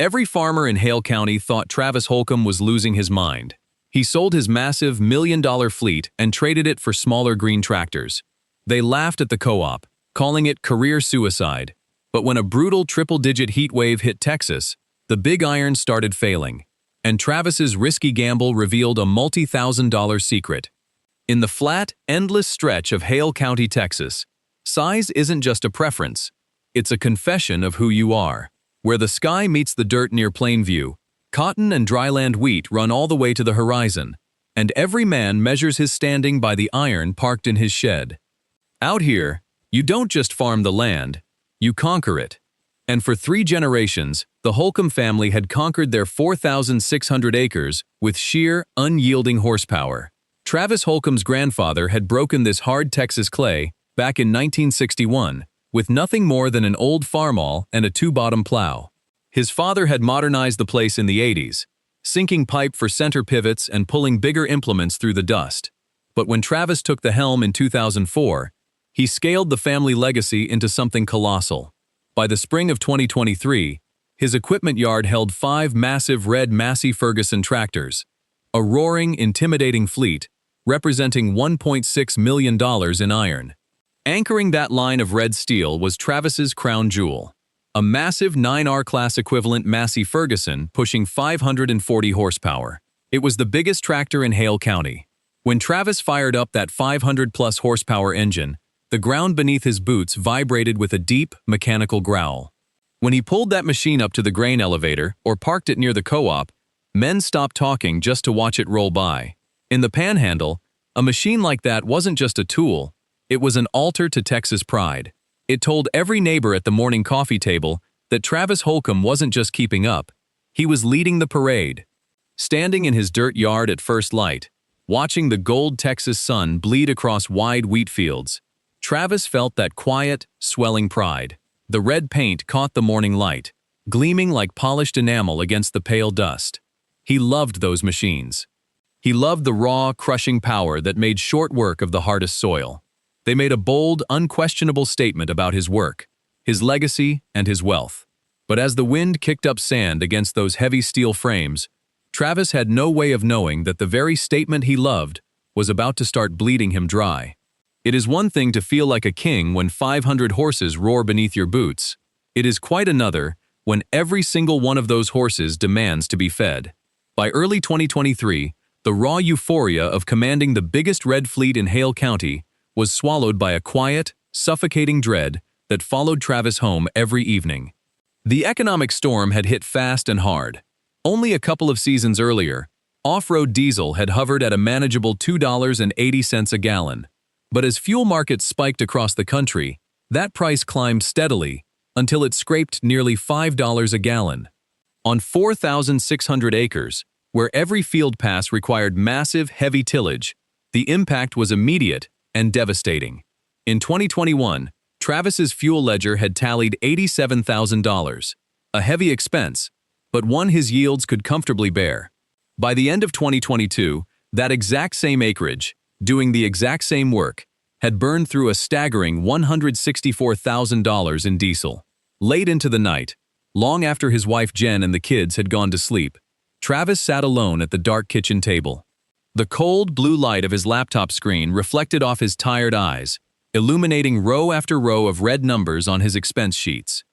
Every farmer in Hale County thought Travis Holcomb was losing his mind. He sold his massive $1 million fleet and traded it for smaller green tractors. They laughed at the co-op, calling it career suicide. But when a brutal triple-digit heat wave hit Texas, the big iron started failing, and Travis's risky gamble revealed a multi-thousand-dollar secret. In the flat, endless stretch of Hale County, Texas, size isn't just a preference. It's a confession of who you are. Where the sky meets the dirt near Plainview, cotton and dryland wheat run all the way to the horizon, and every man measures his standing by the iron parked in his shed. Out here, you don't just farm the land, you conquer it. And for 3 generations, the Holcomb family had conquered their 4,600 acres with sheer, unyielding horsepower. Travis Holcomb's grandfather had broken this hard Texas clay back in 1961 with nothing more than an old farmall and a 2-bottom plow. His father had modernized the place in the 80s, sinking pipe for center pivots and pulling bigger implements through the dust. But when Travis took the helm in 2004, he scaled the family legacy into something colossal. By the spring of 2023, his equipment yard held 5 massive red Massey Ferguson tractors, a roaring, intimidating fleet representing $1.6 million in iron. Anchoring that line of red steel was Travis's crown jewel, a massive 9R class equivalent Massey Ferguson pushing 540 horsepower. It was the biggest tractor in Hale County. When Travis fired up that 500-plus horsepower engine, the ground beneath his boots vibrated with a deep, mechanical growl. When he pulled that machine up to the grain elevator or parked it near the co-op, men stopped talking just to watch it roll by. In the panhandle, a machine like that wasn't just a tool, it was an altar to Texas pride. It told every neighbor at the morning coffee table that Travis Holcomb wasn't just keeping up, he was leading the parade. Standing in his dirt yard at first light, watching the gold Texas sun bleed across wide wheat fields, Travis felt that quiet, swelling pride. The red paint caught the morning light, gleaming like polished enamel against the pale dust. He loved those machines. He loved the raw, crushing power that made short work of the hardest soil. They made a bold, unquestionable statement about his work, his legacy, and his wealth. But as the wind kicked up sand against those heavy steel frames, Travis had no way of knowing that the very statement he loved was about to start bleeding him dry. It is one thing to feel like a king when 500 horses roar beneath your boots. It is quite another when every single one of those horses demands to be fed. By early 2023, the raw euphoria of commanding the biggest red fleet in Hale County was swallowed by a quiet, suffocating dread that followed Travis home every evening. The economic storm had hit fast and hard. Only a couple of seasons earlier, off-road diesel had hovered at a manageable $2.80 a gallon. But as fuel markets spiked across the country, that price climbed steadily until it scraped nearly $5 a gallon. On 4,600 acres, where every field pass required massive, heavy tillage, the impact was immediate and devastating. In 2021, Travis's fuel ledger had tallied $87,000, a heavy expense, but one his yields could comfortably bear. By the end of 2022, that exact same acreage, doing the exact same work, had burned through a staggering $164,000 in diesel. Late into the night, long after his wife Jen and the kids had gone to sleep, Travis sat alone at the dark kitchen table. The cold blue light of his laptop screen reflected off his tired eyes, illuminating row after row of red numbers on his expense sheets.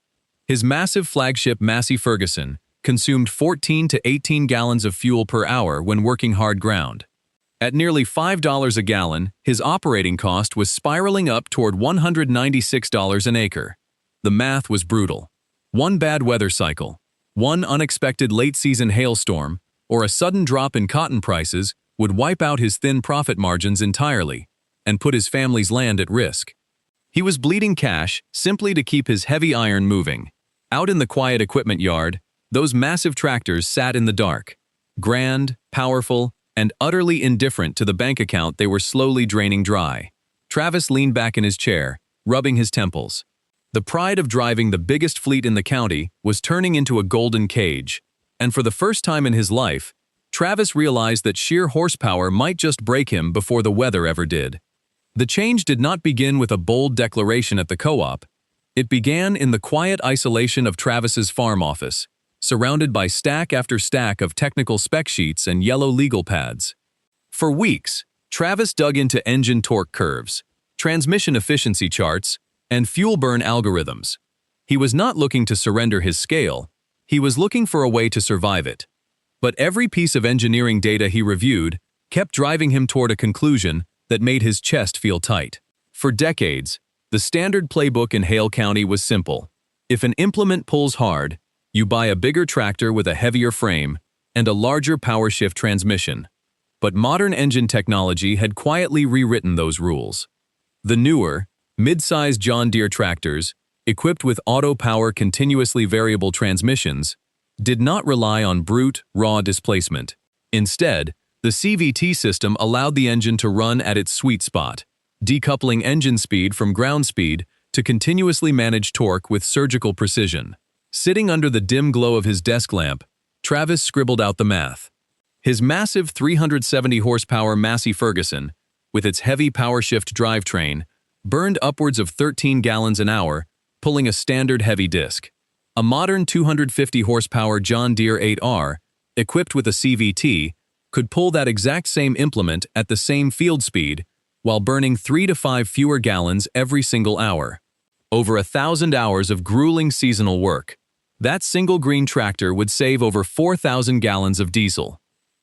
His massive flagship Massey Ferguson consumed 14 to 18 gallons of fuel per hour when working hard ground. At nearly $5 a gallon, his operating cost was spiraling up toward $196 an acre. The math was brutal. One bad weather cycle, one unexpected late-season hailstorm, or a sudden drop in cotton prices would wipe out his thin profit margins entirely and put his family's land at risk. He was bleeding cash simply to keep his heavy iron moving. Out in the quiet equipment yard, those massive tractors sat in the dark, grand, powerful, and utterly indifferent to the bank account they were slowly draining dry. Travis leaned back in his chair, rubbing his temples. The pride of driving the biggest fleet in the county was turning into a golden cage, and for the first time in his life, Travis realized that sheer horsepower might just break him before the weather ever did. The change did not begin with a bold declaration at the co-op. It began in the quiet isolation of Travis's farm office, surrounded by stack after stack of technical spec sheets and yellow legal pads. For weeks, Travis dug into engine torque curves, transmission efficiency charts, and fuel burn algorithms. He was not looking to surrender his scale, he was looking for a way to survive it. But every piece of engineering data he reviewed kept driving him toward a conclusion that made his chest feel tight. For decades, the standard playbook in Hale County was simple. If an implement pulls hard, you buy a bigger tractor with a heavier frame and a larger power shift transmission. But modern engine technology had quietly rewritten those rules. The newer, mid-sized John Deere tractors, equipped with auto-power continuously variable transmissions, did not rely on brute, raw displacement. Instead, the CVT system allowed the engine to run at its sweet spot, decoupling engine speed from ground speed to continuously manage torque with surgical precision. Sitting under the dim glow of his desk lamp, Travis scribbled out the math. His massive 370 horsepower Massey Ferguson, with its heavy power shift drivetrain, burned upwards of 13 gallons an hour, pulling a standard heavy disc. A modern 250 horsepower John Deere 8R, equipped with a CVT, could pull that exact same implement at the same field speed while burning 3 to 5 fewer gallons every single hour. Over 1,000 hours of grueling seasonal work. That single green tractor would save over 4,000 gallons of diesel.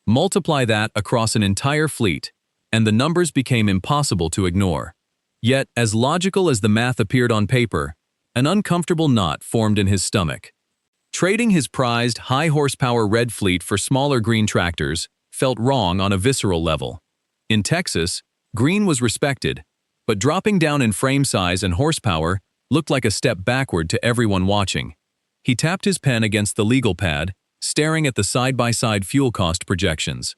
Multiply that across an entire fleet, and the numbers became impossible to ignore. Yet, as logical as the math appeared on paper, an uncomfortable knot formed in his stomach. Trading his prized high-horsepower red fleet for smaller green tractors felt wrong on a visceral level. In Texas, green was respected, but dropping down in frame size and horsepower looked like a step backward to everyone watching. He tapped his pen against the legal pad, staring at the side-by-side fuel cost projections.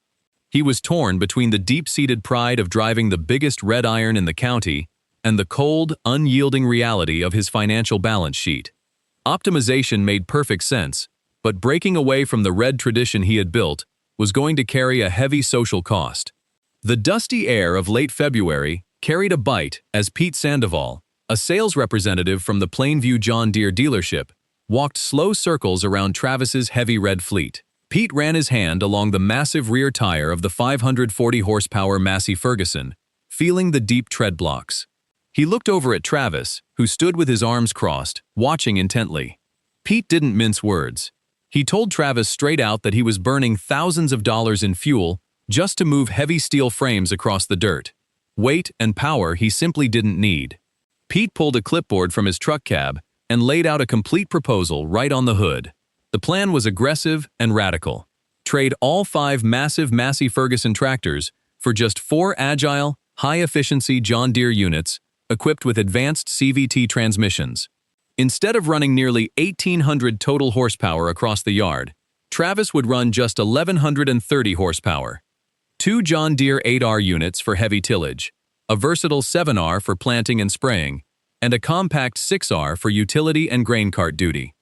He was torn between the deep-seated pride of driving the biggest red iron in the county and the cold, unyielding reality of his financial balance sheet. Optimization made perfect sense, but breaking away from the red tradition he had built was going to carry a heavy social cost. The dusty air of late February carried a bite as Pete Sandoval, a sales representative from the Plainview John Deere dealership, walked slow circles around Travis's heavy red fleet. Pete ran his hand along the massive rear tire of the 540 horsepower Massey Ferguson, feeling the deep tread blocks. He looked over at Travis, who stood with his arms crossed, watching intently. Pete didn't mince words. He told Travis straight out that he was burning thousands of dollars in fuel just to move heavy steel frames across the dirt. Weight and power he simply didn't need. Pete pulled a clipboard from his truck cab and laid out a complete proposal right on the hood. The plan was aggressive and radical. Trade all 5 massive Massey Ferguson tractors for just 4 agile, high-efficiency John Deere units equipped with advanced CVT transmissions. Instead of running nearly 1,800 total horsepower across the yard, Travis would run just 1,130 horsepower. 2 John Deere 8R units for heavy tillage, a versatile 7R for planting and spraying, and a compact 6R for utility and grain cart duty.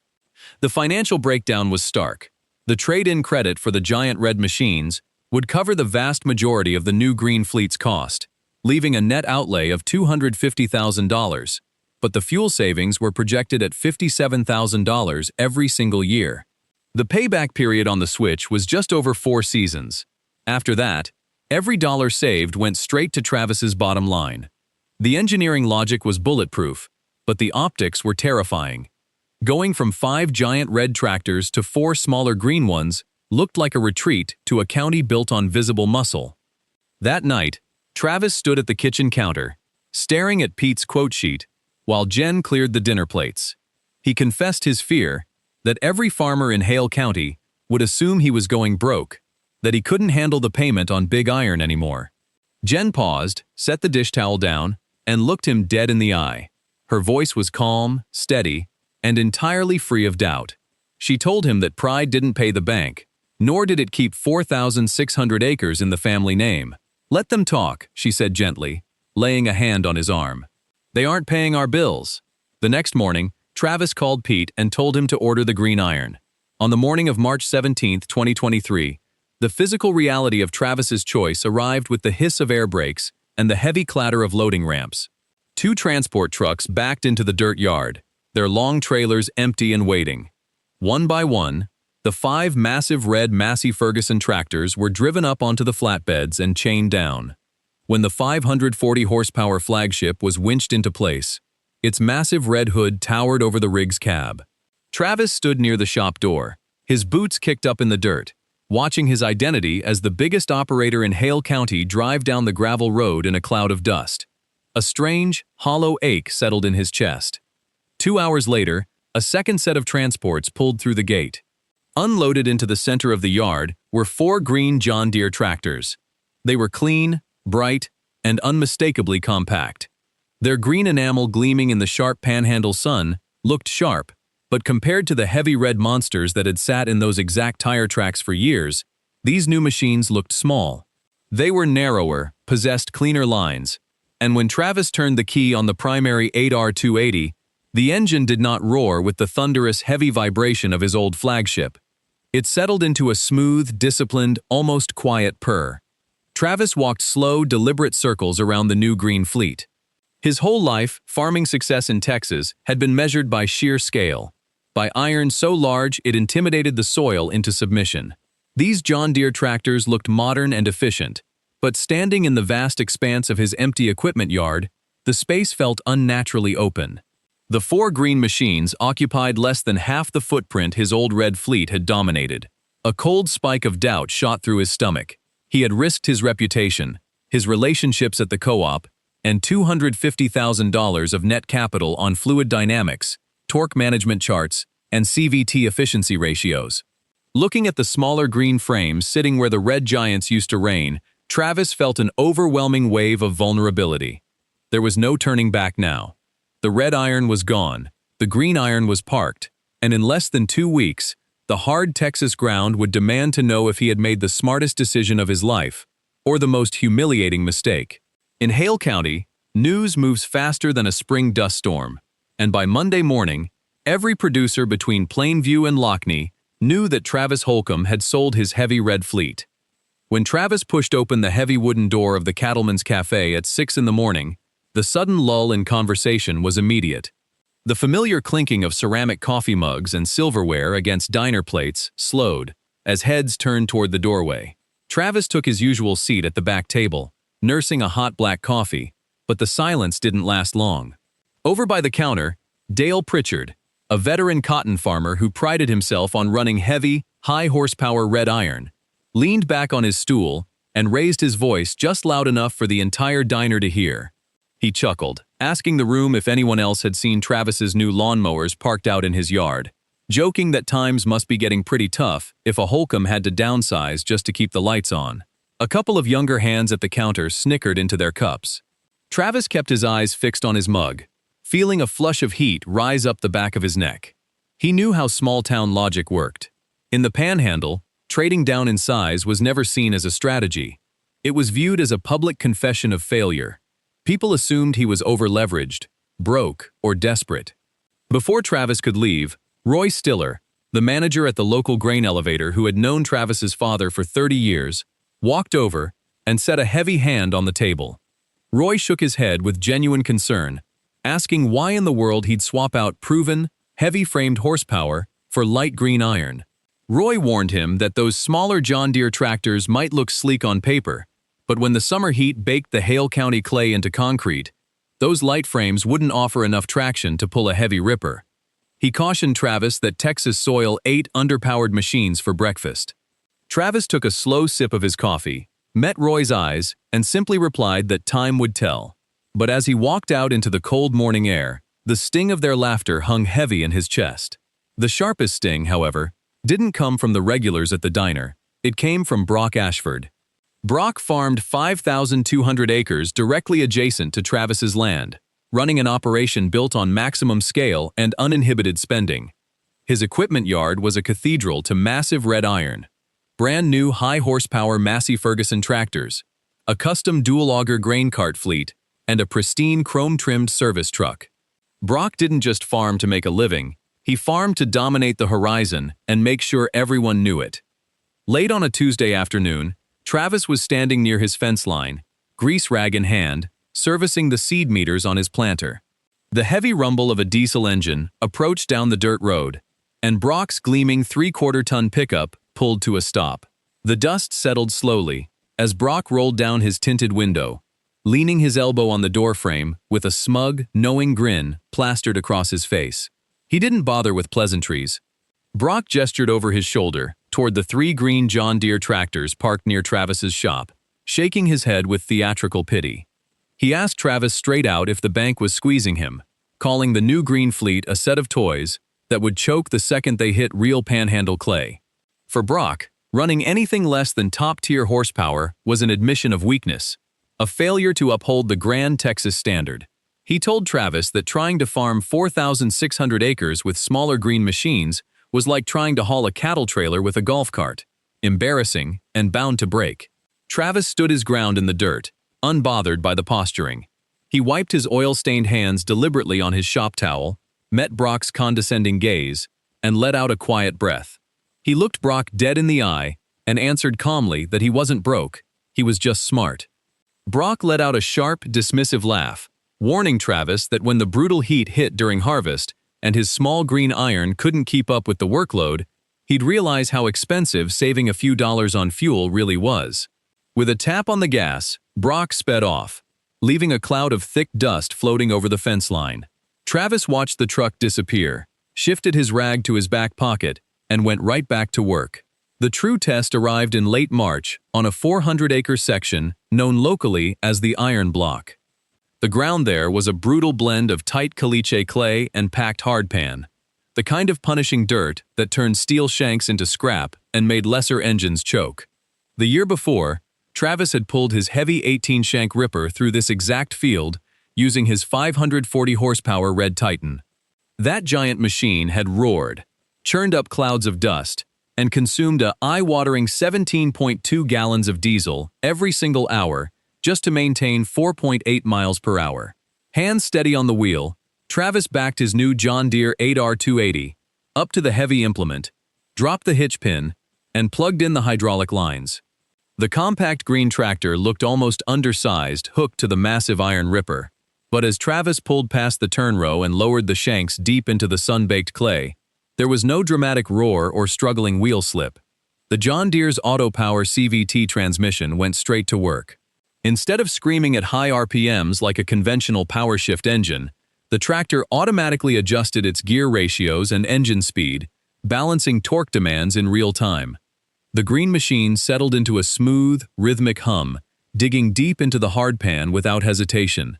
The financial breakdown was stark. The trade-in credit for the giant red machines would cover the vast majority of the new green fleet's cost, leaving a net outlay of $250,000, but the fuel savings were projected at $57,000 every single year. The payback period on the switch was just over 4 seasons. After that, every dollar saved went straight to Travis's bottom line. The engineering logic was bulletproof, but the optics were terrifying. Going from 5 giant red tractors to 4 smaller green ones looked like a retreat to a county built on visible muscle. That night, Travis stood at the kitchen counter, staring at Pete's quote sheet, while Jen cleared the dinner plates. He confessed his fear that every farmer in Hale County would assume he was going broke, that he couldn't handle the payment on big iron anymore. Jen paused, set the dish towel down, and looked him dead in the eye. Her voice was calm, steady, and entirely free of doubt. She told him that pride didn't pay the bank, nor did it keep 4,600 acres in the family name. "Let them talk," she said gently, laying a hand on his arm. "They aren't paying our bills." The next morning, Travis called Pete and told him to order the green iron. On the morning of March 17, 2023, the physical reality of Travis's choice arrived with the hiss of air brakes and the heavy clatter of loading ramps. 2 transport trucks backed into the dirt yard, their long trailers empty and waiting. One by one, The 5 massive red Massey Ferguson tractors were driven up onto the flatbeds and chained down. When the 540-horsepower flagship was winched into place, its massive red hood towered over the rig's cab. Travis stood near the shop door, his boots kicked up in the dirt, watching his identity as the biggest operator in Hale County drive down the gravel road in a cloud of dust. A strange, hollow ache settled in his chest. 2 hours later, a second set of transports pulled through the gate. Unloaded into the center of the yard were 4 green John Deere tractors. They were clean, bright, and unmistakably compact. Their green enamel gleaming in the sharp panhandle sun looked sharp, but compared to the heavy red monsters that had sat in those exact tire tracks for years, these new machines looked small. They were narrower, possessed cleaner lines, and when Travis turned the key on the primary 8R280, the engine did not roar with the thunderous, heavy vibration of his old flagship. It settled into a smooth, disciplined, almost quiet purr. Travis walked slow, deliberate circles around the new green fleet. His whole life, farming success in Texas had been measured by sheer scale, by iron so large it intimidated the soil into submission. These John Deere tractors looked modern and efficient, but standing in the vast expanse of his empty equipment yard, the space felt unnaturally open. The 4 green machines occupied less than half the footprint his old red fleet had dominated. A cold spike of doubt shot through his stomach. He had risked his reputation, his relationships at the co-op, and $250,000 of net capital on fluid dynamics, torque management charts, and CVT efficiency ratios. Looking at the smaller green frames sitting where the red giants used to reign, Travis felt an overwhelming wave of vulnerability. There was no turning back now. The red iron was gone, the green iron was parked, and in less than 2 weeks, the hard Texas ground would demand to know if he had made the smartest decision of his life, or the most humiliating mistake. In Hale County, news moves faster than a spring dust storm, and by Monday morning, every producer between Plainview and Lockney knew that Travis Holcomb had sold his heavy red fleet. When Travis pushed open the heavy wooden door of the Cattleman's Cafe at 6 in the morning, the sudden lull in conversation was immediate. The familiar clinking of ceramic coffee mugs and silverware against diner plates slowed as heads turned toward the doorway. Travis took his usual seat at the back table, nursing a hot black coffee, but the silence didn't last long. Over by the counter, Dale Pritchard, a veteran cotton farmer who prided himself on running heavy, high-horsepower red iron, leaned back on his stool and raised his voice just loud enough for the entire diner to hear. He chuckled, asking the room if anyone else had seen Travis's new lawnmowers parked out in his yard, joking that times must be getting pretty tough if a Holcomb had to downsize just to keep the lights on. A couple of younger hands at the counter snickered into their cups. Travis kept his eyes fixed on his mug, feeling a flush of heat rise up the back of his neck. He knew how small-town logic worked. In the panhandle, trading down in size was never seen as a strategy. It was viewed as a public confession of failure. People assumed he was over-leveraged, broke, or desperate. Before Travis could leave, Roy Stiller, the manager at the local grain elevator who had known Travis's father for 30 years, walked over and set a heavy hand on the table. Roy shook his head with genuine concern, asking why in the world he'd swap out proven, heavy-framed horsepower for light green iron. Roy warned him that those smaller John Deere tractors might look sleek on paper, but when the summer heat baked the Hale County clay into concrete, those light frames wouldn't offer enough traction to pull a heavy ripper. He cautioned Travis that Texas soil ate underpowered machines for breakfast. Travis took a slow sip of his coffee, met Roy's eyes, and simply replied that time would tell. But as he walked out into the cold morning air, the sting of their laughter hung heavy in his chest. The sharpest sting, however, didn't come from the regulars at the diner. It came from Brock Ashford. Brock farmed 5,200 acres directly adjacent to Travis's land, running an operation built on maximum scale and uninhibited spending. His equipment yard was a cathedral to massive red iron, brand new high-horsepower Massey Ferguson tractors, a custom dual-auger grain cart fleet, and a pristine chrome-trimmed service truck. Brock didn't just farm to make a living, he farmed to dominate the horizon and make sure everyone knew it. Late on a Tuesday afternoon, Travis was standing near his fence line, grease rag in hand, servicing the seed meters on his planter. The heavy rumble of a diesel engine approached down the dirt road, and Brock's gleaming 3/4-ton pickup pulled to a stop. The dust settled slowly as Brock rolled down his tinted window, leaning his elbow on the doorframe with a smug, knowing grin plastered across his face. He didn't bother with pleasantries. Brock gestured over his shoulder toward the 3 green John Deere tractors parked near Travis's shop, shaking his head with theatrical pity. He asked Travis straight out if the bank was squeezing him, calling the new green fleet a set of toys that would choke the second they hit real panhandle clay. For Brock, running anything less than top-tier horsepower was an admission of weakness, a failure to uphold the grand Texas standard. He told Travis that trying to farm 4,600 acres with smaller green machines was like trying to haul a cattle trailer with a golf cart, embarrassing and bound to break. Travis stood his ground in the dirt, unbothered by the posturing. He wiped his oil-stained hands deliberately on his shop towel, met Brock's condescending gaze, and let out a quiet breath. He looked Brock dead in the eye and answered calmly that he wasn't broke, he was just smart. Brock let out a sharp, dismissive laugh, warning Travis that when the brutal heat hit during harvest and his small green iron couldn't keep up with the workload, he'd realize how expensive saving a few dollars on fuel really was. With a tap on the gas, Brock sped off, leaving a cloud of thick dust floating over the fence line. Travis watched the truck disappear, shifted his rag to his back pocket, and went right back to work. The true test arrived in late March on a 400-acre section known locally as the Iron Block. The ground there was a brutal blend of tight caliche clay and packed hardpan, the kind of punishing dirt that turned steel shanks into scrap and made lesser engines choke. The year before, Travis had pulled his heavy 18-shank ripper through this exact field using his 540-horsepower Red Titan. That giant machine had roared, churned up clouds of dust, and consumed a eye-watering 17.2 gallons of diesel every single hour just to maintain 4.8 miles per hour. Hands steady on the wheel, Travis backed his new John Deere 8R280 up to the heavy implement, dropped the hitch pin, and plugged in the hydraulic lines. The compact green tractor looked almost undersized hooked to the massive iron ripper, but as Travis pulled past the turn row and lowered the shanks deep into the sun-baked clay, there was no dramatic roar or struggling wheel slip. The John Deere's Auto-Power CVT transmission went straight to work. Instead of screaming at high RPMs like a conventional power shift engine, the tractor automatically adjusted its gear ratios and engine speed, balancing torque demands in real time. The green machine settled into a smooth, rhythmic hum, digging deep into the hardpan without hesitation.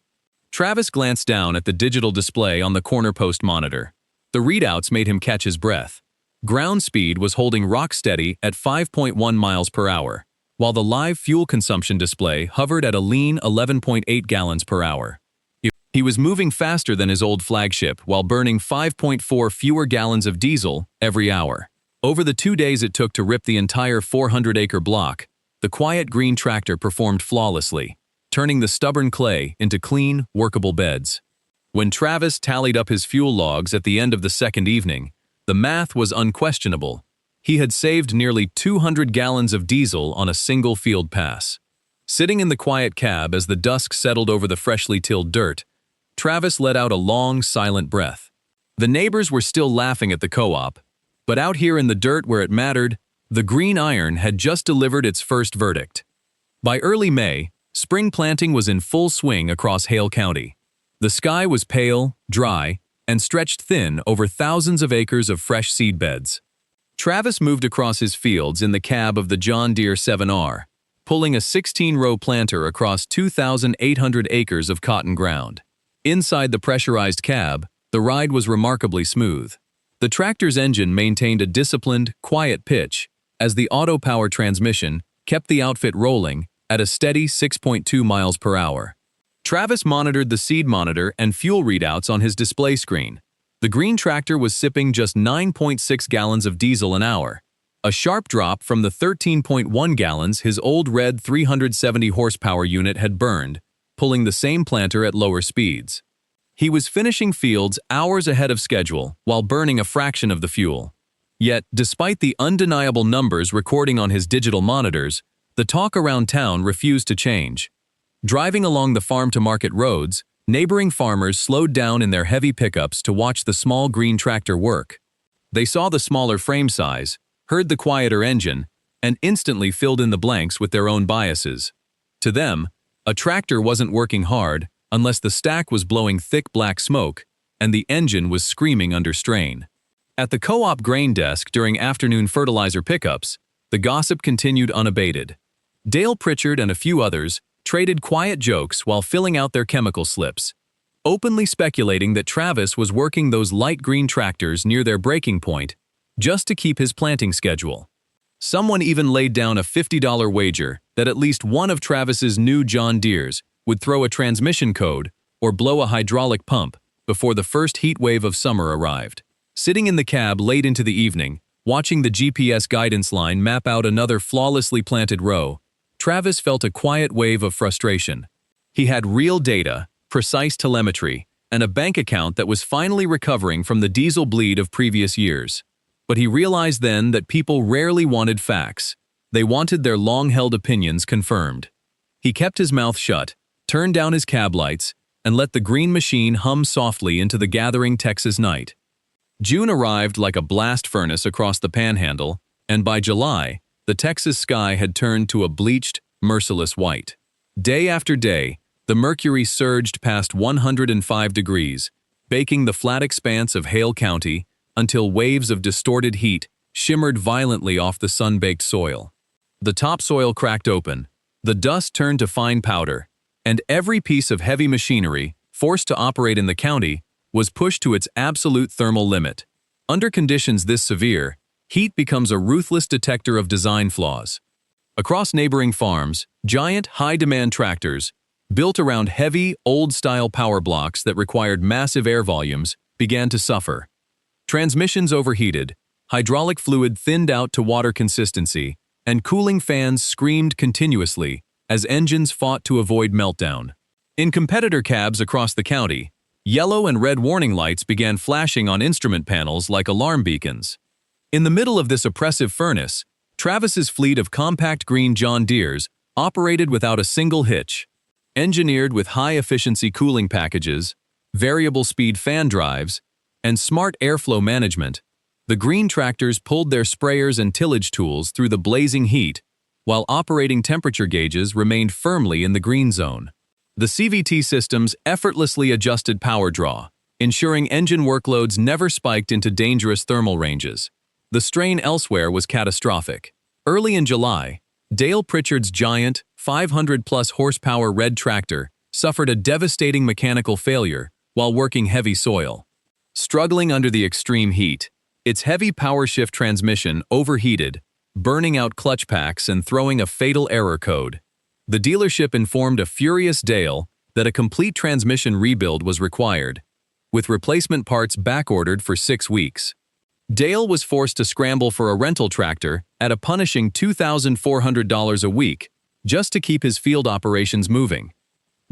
Travis glanced down at the digital display on the corner post monitor. The readouts made him catch his breath. Ground speed was holding rock steady at 5.1 miles per hour, while the live fuel consumption display hovered at a lean 11.8 gallons per hour. He was moving faster than his old flagship while burning 5.4 fewer gallons of diesel every hour. Over the 2 days it took to rip the entire 400-acre block, the quiet green tractor performed flawlessly, turning the stubborn clay into clean, workable beds. When Travis tallied up his fuel logs at the end of the second evening, the math was unquestionable. He had saved nearly 200 gallons of diesel on a single field pass. Sitting in the quiet cab as the dusk settled over the freshly tilled dirt, Travis let out a long, silent breath. The neighbors were still laughing at the co-op, but out here in the dirt where it mattered, the green iron had just delivered its first verdict. By early May, spring planting was in full swing across Hale County. The sky was pale, dry, and stretched thin over thousands of acres of fresh seed beds. Travis moved across his fields in the cab of the John Deere 7R, pulling a 16-row planter across 2,800 acres of cotton ground. Inside the pressurized cab, the ride was remarkably smooth. The tractor's engine maintained a disciplined, quiet pitch, as the auto-power transmission kept the outfit rolling at a steady 6.2 miles per hour. Travis monitored the seed monitor and fuel readouts on his display screen. The green tractor was sipping just 9.6 gallons of diesel an hour, a sharp drop from the 13.1 gallons his old red 370 horsepower unit had burned, pulling the same planter at lower speeds. He was finishing fields hours ahead of schedule while burning a fraction of the fuel. Yet, despite the undeniable numbers recording on his digital monitors, the talk around town refused to change. Driving along the farm-to-market roads, neighboring farmers slowed down in their heavy pickups to watch the small green tractor work. They saw the smaller frame size, heard the quieter engine, and instantly filled in the blanks with their own biases. To them, a tractor wasn't working hard unless the stack was blowing thick black smoke and the engine was screaming under strain. At the co-op grain desk during afternoon fertilizer pickups, the gossip continued unabated. Dale Pritchard and a few others traded quiet jokes while filling out their chemical slips, openly speculating that Travis was working those light green tractors near their breaking point just to keep his planting schedule. Someone even laid down a $50 wager that at least one of Travis's new John Deeres would throw a transmission code or blow a hydraulic pump before the first heat wave of summer arrived. Sitting in the cab late into the evening, watching the GPS guidance line map out another flawlessly planted row, Travis felt a quiet wave of frustration. He had real data, precise telemetry, and a bank account that was finally recovering from the diesel bleed of previous years. But he realized then that people rarely wanted facts. They wanted their long-held opinions confirmed. He kept his mouth shut, turned down his cab lights, and let the green machine hum softly into the gathering Texas night. June arrived like a blast furnace across the panhandle, and by July, the Texas sky had turned to a bleached, merciless white. Day after day, the mercury surged past 105 degrees, baking the flat expanse of Hale County until waves of distorted heat shimmered violently off the sun-baked soil. The topsoil cracked open, the dust turned to fine powder, and every piece of heavy machinery, forced to operate in the county, was pushed to its absolute thermal limit. Under conditions this severe, heat becomes a ruthless detector of design flaws. Across neighboring farms, giant, high-demand tractors, built around heavy, old-style power blocks that required massive air volumes, began to suffer. Transmissions overheated, hydraulic fluid thinned out to water consistency, and cooling fans screamed continuously as engines fought to avoid meltdown. In competitor cabs across the county, yellow and red warning lights began flashing on instrument panels like alarm beacons. In the middle of this oppressive furnace, Travis's fleet of compact green John Deeres operated without a single hitch. Engineered with high-efficiency cooling packages, variable-speed fan drives, and smart airflow management, the green tractors pulled their sprayers and tillage tools through the blazing heat, while operating temperature gauges remained firmly in the green zone. The CVT systems effortlessly adjusted power draw, ensuring engine workloads never spiked into dangerous thermal ranges. The strain elsewhere was catastrophic. Early in July, Dale Pritchard's giant, 500-plus horsepower red tractor suffered a devastating mechanical failure while working heavy soil. Struggling under the extreme heat, its heavy power shift transmission overheated, burning out clutch packs and throwing a fatal error code. The dealership informed a furious Dale that a complete transmission rebuild was required, with replacement parts backordered for 6 weeks. Dale was forced to scramble for a rental tractor at a punishing $2,400 a week just to keep his field operations moving.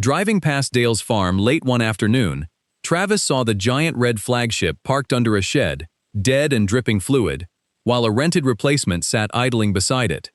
Driving past Dale's farm late one afternoon, Travis saw the giant red flagship parked under a shed, dead and dripping fluid, while a rented replacement sat idling beside it.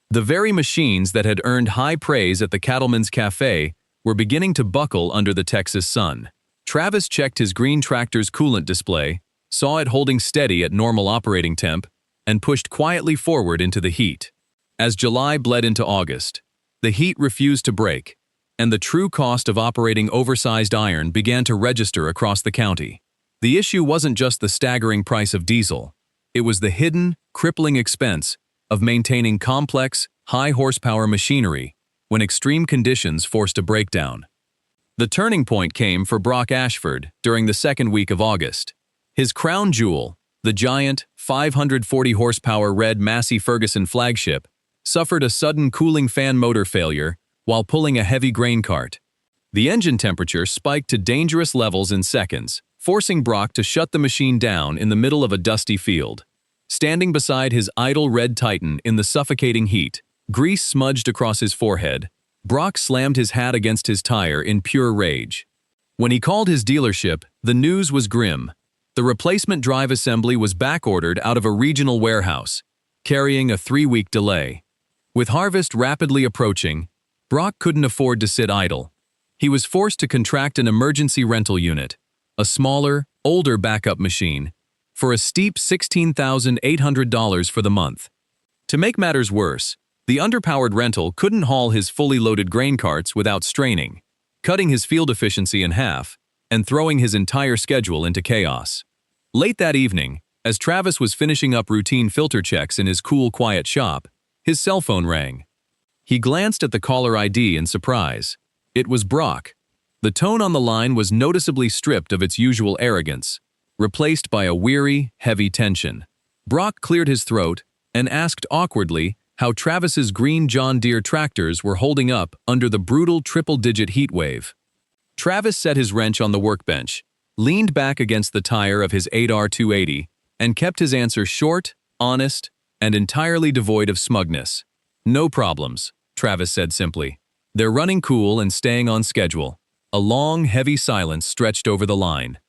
The very machines that had earned high praise at the Cattleman's Cafe were beginning to buckle under the Texas sun. Travis checked his green tractor's coolant display, saw it holding steady at normal operating temp, and pushed quietly forward into the heat. As July bled into August, the heat refused to break, and the true cost of operating oversized iron began to register across the county. The issue wasn't just the staggering price of diesel. It was the hidden, crippling expense of maintaining complex, high-horsepower machinery when extreme conditions forced a breakdown. The turning point came for Brock Ashford during the second week of August. His crown jewel, the giant, 540-horsepower red Massey Ferguson flagship, suffered a sudden cooling fan motor failure while pulling a heavy grain cart. The engine temperature spiked to dangerous levels in seconds, forcing Brock to shut the machine down in the middle of a dusty field. Standing beside his idle red Titan in the suffocating heat, grease smudged across his forehead, Brock slammed his hat against his tire in pure rage. When he called his dealership, the news was grim. The replacement drive assembly was backordered out of a regional warehouse, carrying a 3-week delay. With harvest rapidly approaching, Brock couldn't afford to sit idle. He was forced to contract an emergency rental unit, a smaller, older backup machine, for a steep $16,800 for the month. To make matters worse, the underpowered rental couldn't haul his fully loaded grain carts without straining, cutting his field efficiency in half and throwing his entire schedule into chaos. Late that evening, as Travis was finishing up routine filter checks in his cool, quiet shop, his cell phone rang. He glanced at the caller ID in surprise. It was Brock. The tone on the line was noticeably stripped of its usual arrogance, replaced by a weary, heavy tension. Brock cleared his throat and asked awkwardly how Travis's green John Deere tractors were holding up under the brutal triple-digit heat wave. Travis set his wrench on the workbench, leaned back against the tire of his 8R280, and kept his answer short, honest, and entirely devoid of smugness. "No problems," Travis said simply. "They're running cool and staying on schedule." A long, heavy silence stretched over the line.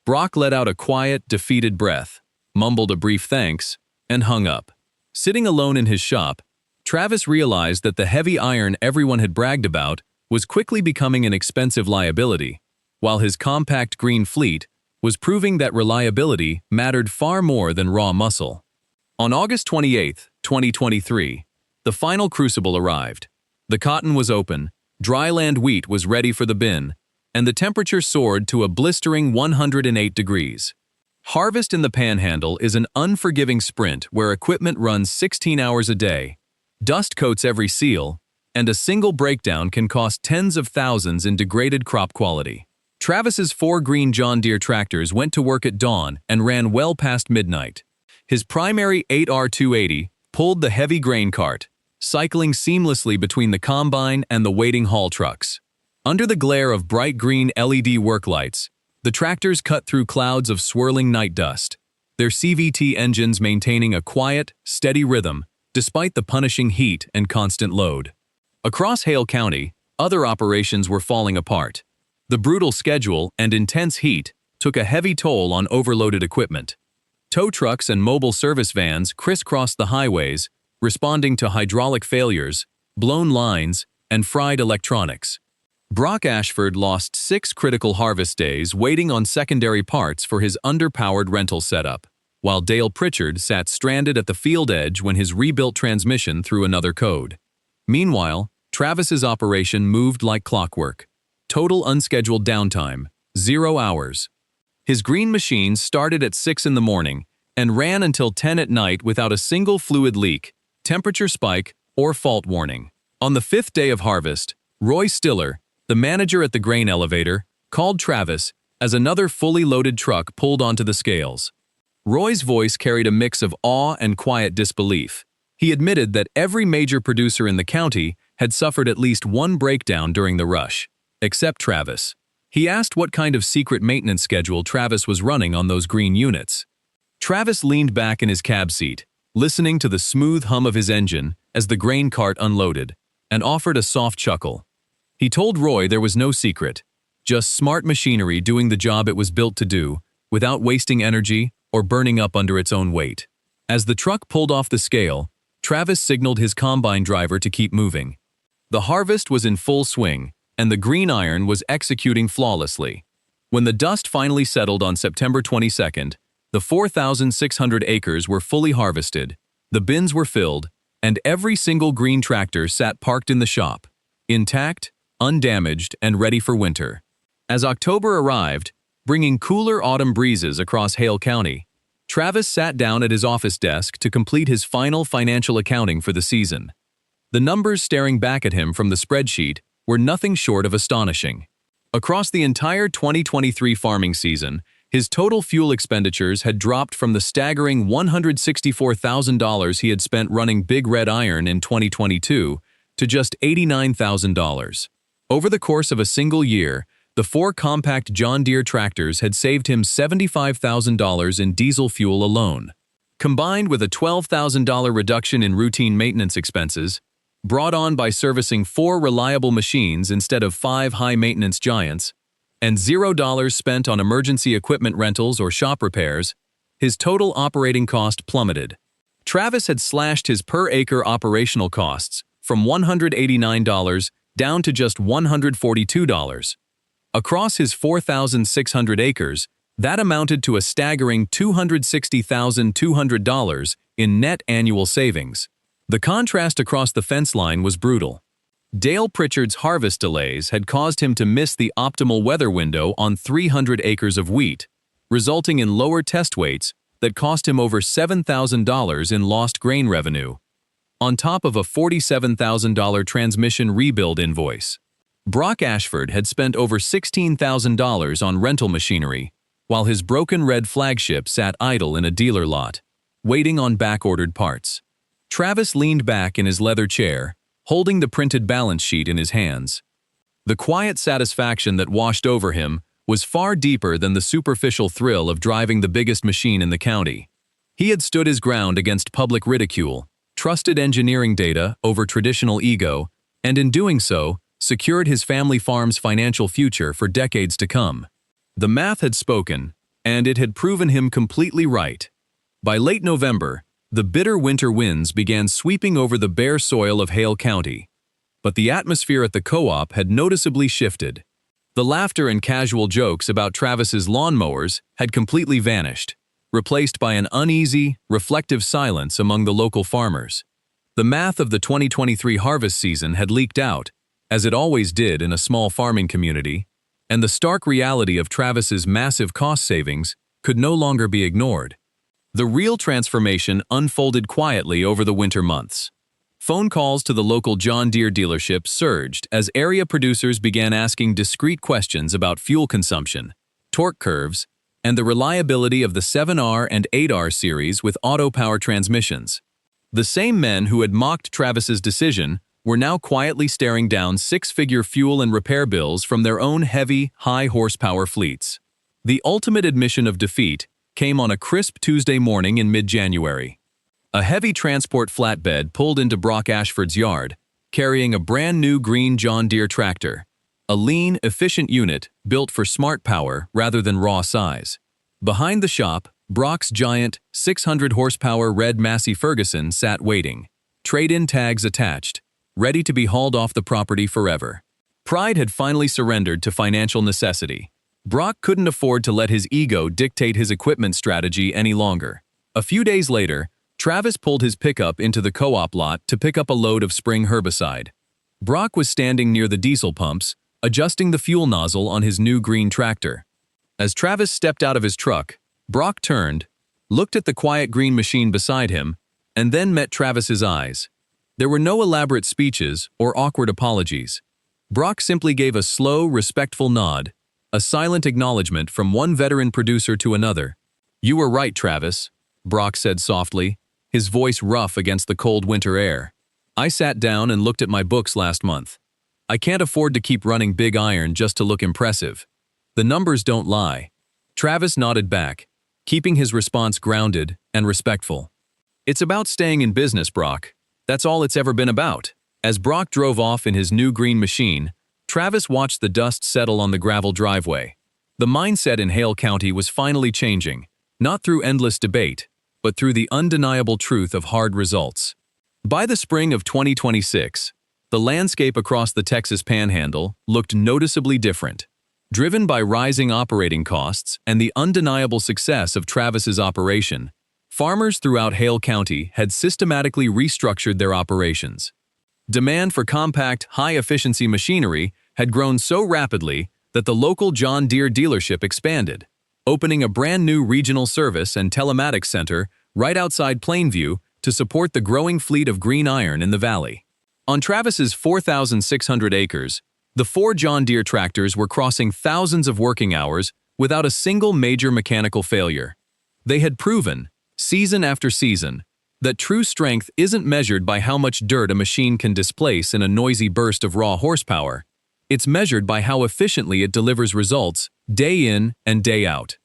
Brock let out a quiet, defeated breath, mumbled a brief thanks, and hung up. Sitting alone in his shop, Travis realized that the heavy iron everyone had bragged about was quickly becoming an expensive liability, while his compact green fleet was proving that reliability mattered far more than raw muscle. On August 28, 2023, the final crucible arrived. The cotton was open, dryland wheat was ready for the bin, and the temperature soared to a blistering 108 degrees. Harvest in the Panhandle is an unforgiving sprint where equipment runs 16 hours a day, dust coats every seal, and a single breakdown can cost tens of thousands in degraded crop quality. Travis's 4 green John Deere tractors went to work at dawn and ran well past midnight. His primary 8R280 pulled the heavy grain cart, cycling seamlessly between the combine and the waiting haul trucks. Under the glare of bright green LED work lights, the tractors cut through clouds of swirling night dust, their CVT engines maintaining a quiet, steady rhythm despite the punishing heat and constant load. Across Hale County, other operations were falling apart. The brutal schedule and intense heat took a heavy toll on overloaded equipment. Tow trucks and mobile service vans crisscrossed the highways, responding to hydraulic failures, blown lines, and fried electronics. Brock Ashford lost 6 critical harvest days waiting on secondary parts for his underpowered rental setup, while Dale Pritchard sat stranded at the field edge when his rebuilt transmission threw another code. Meanwhile, Travis's operation moved like clockwork. Total unscheduled downtime, 0 hours. His green machines started at 6 in the morning and ran until 10 at night without a single fluid leak, temperature spike, or fault warning. On the 5th day of harvest, Roy Stiller, the manager at the grain elevator, called Travis as another fully loaded truck pulled onto the scales. Roy's voice carried a mix of awe and quiet disbelief. He admitted that every major producer in the county had suffered at least one breakdown during the rush, except Travis. He asked what kind of secret maintenance schedule Travis was running on those green units. Travis leaned back in his cab seat, listening to the smooth hum of his engine as the grain cart unloaded, and offered a soft chuckle. He told Roy there was no secret, just smart machinery doing the job it was built to do, without wasting energy or burning up under its own weight. As the truck pulled off the scale, Travis signaled his combine driver to keep moving. The harvest was in full swing, and the green iron was executing flawlessly. When the dust finally settled on September 22nd, the 4,600 acres were fully harvested, the bins were filled, and every single green tractor sat parked in the shop, intact, undamaged, and ready for winter. As October arrived, bringing cooler autumn breezes across Hale County, Travis sat down at his office desk to complete his final financial accounting for the season. The numbers staring back at him from the spreadsheet were nothing short of astonishing. Across the entire 2023 farming season, his total fuel expenditures had dropped from the staggering $164,000 he had spent running Big Red Iron in 2022 to just $89,000. Over the course of a single year, the 4 compact John Deere tractors had saved him $75,000 in diesel fuel alone. Combined with a $12,000 reduction in routine maintenance expenses, brought on by servicing 4 reliable machines instead of 5 high-maintenance giants, and $0 spent on emergency equipment rentals or shop repairs, his total operating cost plummeted. Travis had slashed his per-acre operational costs from $189 down to just $142. Across his 4,600 acres, That amounted to a staggering $260,200 in net annual savings. The contrast across the fence line was brutal. Dale Pritchard's harvest delays had caused him to miss the optimal weather window on 300 acres of wheat, resulting in lower test weights that cost him over $7,000 in lost grain revenue, on top of a $47,000 transmission rebuild invoice. Brock Ashford had spent over $16,000 on rental machinery, while his broken red flagship sat idle in a dealer lot, waiting on back-ordered parts. Travis leaned back in his leather chair, holding the printed balance sheet in his hands. The quiet satisfaction that washed over him was far deeper than the superficial thrill of driving the biggest machine in the county. He had stood his ground against public ridicule, trusted engineering data over traditional ego, and in doing so, secured his family farm's financial future for decades to come. The math had spoken, and it had proven him completely right. By late November, the bitter winter winds began sweeping over the bare soil of Hale County. But the atmosphere at the co-op had noticeably shifted. The laughter and casual jokes about Travis's lawnmowers had completely vanished, replaced by an uneasy, reflective silence among the local farmers. The math of the 2023 harvest season had leaked out, as it always did in a small farming community, and the stark reality of Travis's massive cost savings could no longer be ignored. The real transformation unfolded quietly over the winter months. Phone calls to the local John Deere dealership surged as area producers began asking discreet questions about fuel consumption, torque curves, and the reliability of the 7R and 8R series with auto-power transmissions. The same men who had mocked Travis's decision were now quietly staring down six-figure fuel and repair bills from their own heavy, high-horsepower fleets. The ultimate admission of defeat came on a crisp Tuesday morning in mid-January. A heavy transport flatbed pulled into Brock Ashford's yard, carrying a brand-new green John Deere tractor, a lean, efficient unit built for smart power rather than raw size. Behind the shop, Brock's giant, 600-horsepower red Massey Ferguson sat waiting, trade-in tags attached, ready to be hauled off the property forever. Pride had finally surrendered to financial necessity. Brock couldn't afford to let his ego dictate his equipment strategy any longer. A few days later, Travis pulled his pickup into the co-op lot to pick up a load of spring herbicide. Brock was standing near the diesel pumps, adjusting the fuel nozzle on his new green tractor. As Travis stepped out of his truck, Brock turned, looked at the quiet green machine beside him, and then met Travis's eyes. There were no elaborate speeches or awkward apologies. Brock simply gave a slow, respectful nod, a silent acknowledgement from one veteran producer to another. "You were right, Travis," Brock said softly, his voice rough against the cold winter air. "I sat down and looked at my books last month. I can't afford to keep running big iron just to look impressive. The numbers don't lie." Travis nodded back, keeping his response grounded and respectful. "It's about staying in business, Brock. That's all it's ever been about." As Brock drove off in his new green machine, Travis watched the dust settle on the gravel driveway. The mindset in Hale County was finally changing, not through endless debate, but through the undeniable truth of hard results. By the spring of 2026, the landscape across the Texas Panhandle looked noticeably different. Driven by rising operating costs and the undeniable success of Travis's operation, farmers throughout Hale County had systematically restructured their operations. Demand for compact, high-efficiency machinery had grown so rapidly that the local John Deere dealership expanded, opening a brand-new regional service and telematics center right outside Plainview to support the growing fleet of green iron in the valley. On Travis's 4,600 acres, the 4 John Deere tractors were crossing thousands of working hours without a single major mechanical failure. They had proven, season after season, that true strength isn't measured by how much dirt a machine can displace in a noisy burst of raw horsepower. It's measured by how efficiently it delivers results, day in and day out.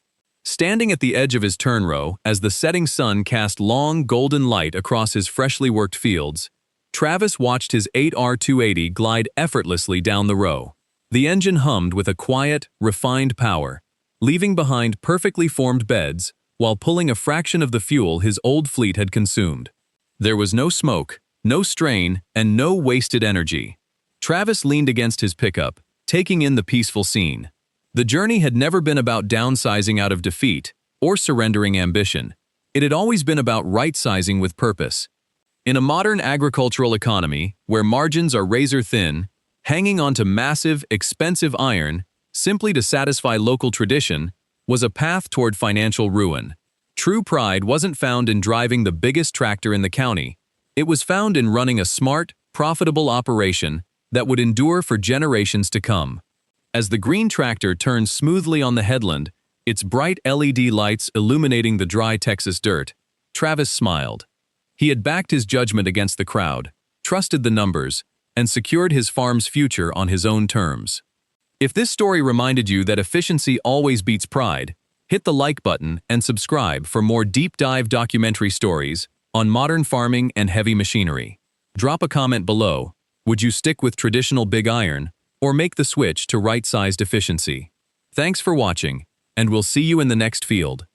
Standing at the edge of his turn row as the setting sun cast long, golden light across his freshly worked fields, Travis watched his 8R280 glide effortlessly down the row. The engine hummed with a quiet, refined power, leaving behind perfectly formed beds while pulling a fraction of the fuel his old fleet had consumed. There was no smoke, no strain, and no wasted energy. Travis leaned against his pickup, taking in the peaceful scene. The journey had never been about downsizing out of defeat or surrendering ambition. It had always been about right-sizing with purpose. In a modern agricultural economy, where margins are razor-thin, hanging onto massive, expensive iron simply to satisfy local tradition was a path toward financial ruin. True pride wasn't found in driving the biggest tractor in the county. It was found in running a smart, profitable operation that would endure for generations to come. As the green tractor turned smoothly on the headland, its bright LED lights illuminating the dry Texas dirt, Travis smiled. He had backed his judgment against the crowd, trusted the numbers, and secured his farm's future on his own terms. If this story reminded you that efficiency always beats pride, hit the like button and subscribe for more deep-dive documentary stories on modern farming and heavy machinery. Drop a comment below. Would you stick with traditional big iron or make the switch to right-sized efficiency? Thanks for watching, and we'll see you in the next field.